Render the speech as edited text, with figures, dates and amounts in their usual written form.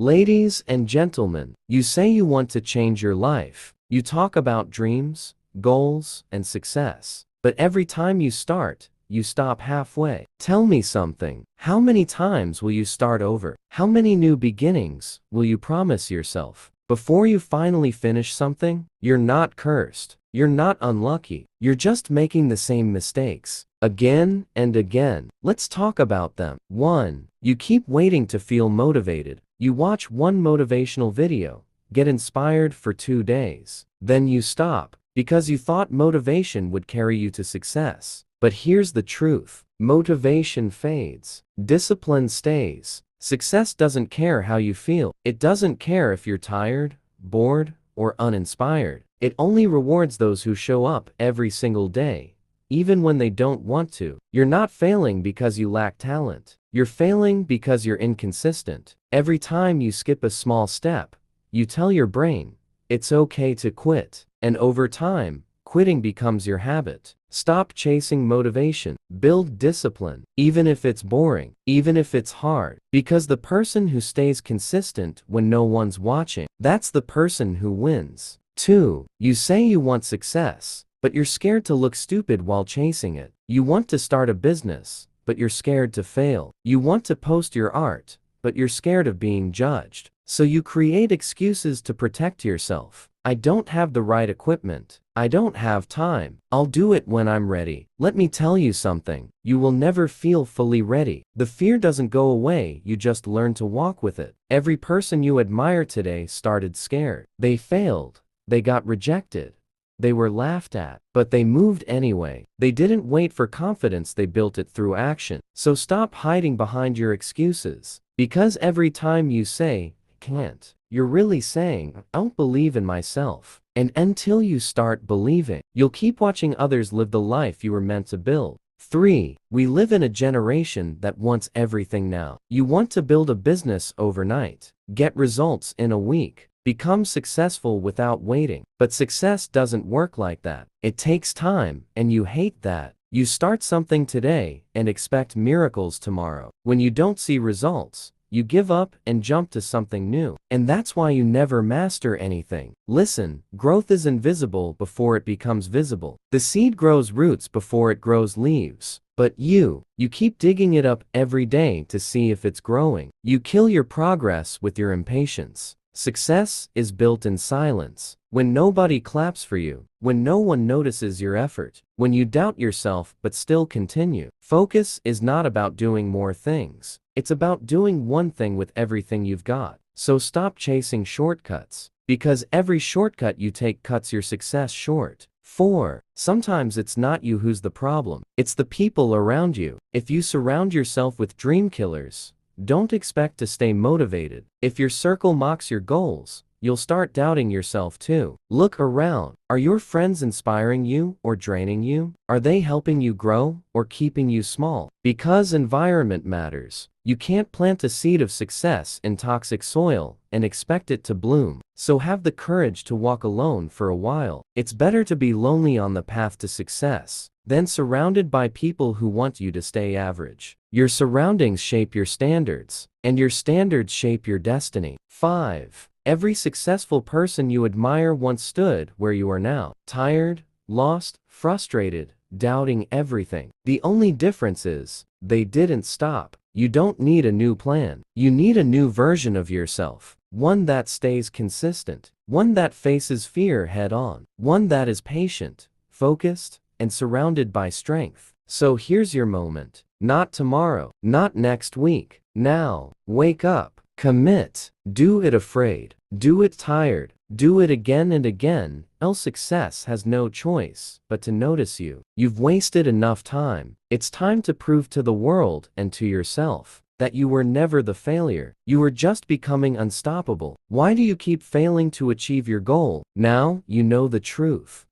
Ladies and gentlemen, you say you want to change your life. You talk about dreams, goals, and success. But every time you start, you stop halfway. Tell me something. How many times will you start over? How many new beginnings will you promise yourself? Before you finally finish something, you're not cursed. You're not unlucky. You're just making the same mistakes again and again. Let's talk about them. 1. You keep waiting to feel motivated. You watch one motivational video, get inspired for 2 days. Then you stop because you thought motivation would carry you to success. But here's the truth. Motivation fades. Discipline stays. Success doesn't care how you feel. It doesn't care if you're tired, bored, or uninspired. It only rewards those who show up every single day, even when they don't want to. You're not failing because you lack talent. You're failing because you're inconsistent. Every time you skip a small step, you tell your brain, it's okay to quit. And over time, quitting becomes your habit. Stop chasing motivation. Build discipline, even if it's boring, even if it's hard. Because the person who stays consistent when no one's watching, that's the person who wins. 2. You say you want success, but you're scared to look stupid while chasing it. You want to start a business, but you're scared to fail. You want to post your art, but you're scared of being judged. So you create excuses to protect yourself. I don't have the right equipment. I don't have time. I'll do it when I'm ready. Let me tell you something. You will never feel fully ready. The fear doesn't go away, you just learn to walk with it. Every person you admire today started scared. They failed. They got rejected. They were laughed at. But they moved anyway. They didn't wait for confidence, they built it through action. So stop hiding behind your excuses. Because every time you say, can't, you're really saying, I don't believe in myself. And until you start believing, you'll keep watching others live the life you were meant to build. 3. We live in a generation that wants everything now. You want to build a business overnight, get results in a week, become successful without waiting. But success doesn't work like that. It takes time, and you hate that. You start something today and expect miracles tomorrow. When you don't see results, you give up and jump to something new. And that's why you never master anything. Listen, growth is invisible before it becomes visible. The seed grows roots before it grows leaves. But you keep digging it up every day to see if it's growing. You kill your progress with your impatience. Success is built in silence. When nobody claps for you, when no one notices your effort, when you doubt yourself but still continue. Focus is not about doing more things. It's about doing one thing with everything you've got. So stop chasing shortcuts, because every shortcut you take cuts your success short. 4. Sometimes it's not you who's the problem. It's the people around you. If you surround yourself with dream killers, don't expect to stay motivated. If your circle mocks your goals, you'll start doubting yourself too. Look around. Are your friends inspiring you or draining you? Are they helping you grow or keeping you small? Because environment matters. You can't plant a seed of success in toxic soil and expect it to bloom. So have the courage to walk alone for a while. It's better to be lonely on the path to success than surrounded by people who want you to stay average. Your surroundings shape your standards, and your standards shape your destiny. 5. Every successful person you admire once stood where you are now. Tired, lost, frustrated, doubting everything. The only difference is, they didn't stop. You don't need a new plan. You need a new version of yourself. One that stays consistent. One that faces fear head on. One that is patient, focused, and surrounded by strength. So here's your moment. Not tomorrow. Not next week. Now. Wake up. Commit. Do it afraid. Do it tired. Do it again and again, else success has no choice but to notice you. You've wasted enough time. It's time to prove to the world and to yourself that you were never the failure. You were just becoming unstoppable. Why do you keep failing to achieve your goal? Now you know the truth.